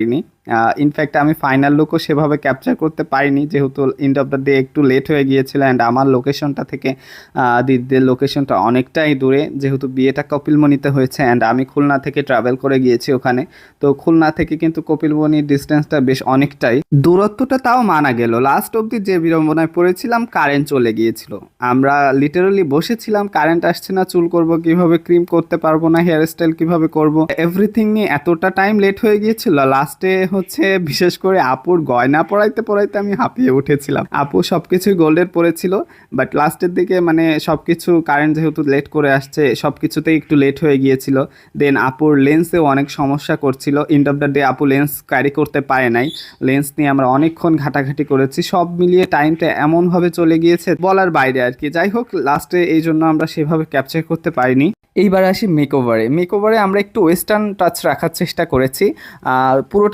পারিনি। ইনফ্যাক্ট আমি ফাইনাল লুকও সেভাবে ক্যাপচার করতে পারিনি, যেহেতু এন্ড অফ দ্য ডে একটু লেট হয়ে গিয়েছিল অ্যান্ড আমার লোকেশনটা থেকে দিদিদের লোকেশনটা অনেকটাই দূরে, যেহেতু বিয়েটা কপিলমুনিতে হয়েছে অ্যান্ড আমি খুলনা থেকে ট্রাভেল করে গিয়েছি ওখানে। তো খুলনা থেকে কিন্তু কপিলমুনির ডিস্টেন্সটা বেশ অনেকটাই, দূরত্বটা তাও মানা গেল। লাস্ট অবধি যে বিড়ম্বনায় পড়েছিলাম, কারেন্ট চলে গিয়েছিল। আমরা লিটারালি বসেছিলাম, কারেন্ট আসছে না, চুল করব কিভাবে, ক্রিম করতে পারবো না, হেয়ার স্টাইল কিভাবে করব, এভরিথিং নিয়ে এতটা টাইম লেট হয়ে গিয়েছিল। লাস্টে হচ্ছে বিশেষ করে আপুর গয়না পরাইতে পরাইতে আমি হাঁপিয়ে উঠেছিলাম। আপু সবকিছুই গোল্ডের পরেছিল, বাট লাস্টের দিকে মানে সবকিছু কারেন্ট যেহেতু লেট করে আসছে, সবকিছুতেই একটু লেট হয়ে গিয়েছিল। দেন আপুর লেন্সেও অনেক সমস্যা করছিল। এন্ড অফ দ্য ডে আপু লেন্স ক্যারি করতে পারে নাই। লেন্স নিয়ে আমরা অনেকক্ষণ ঘাটাঘাটি করেছি, সব মিলিয়ে টাইমটা এমনভাবে চলে গিয়েছে বলার বাইরে আর কি। যাই হোক, লাস্টে এই জন্য আমরা সেভাবে ক্যাপচার করতে পারিনি। এইবার আসি মেকওভারে। মেকওভারে আমরা একটু ওয়েস্টার্ন টাচ রাখার চেষ্টা করেছি। পুরোটা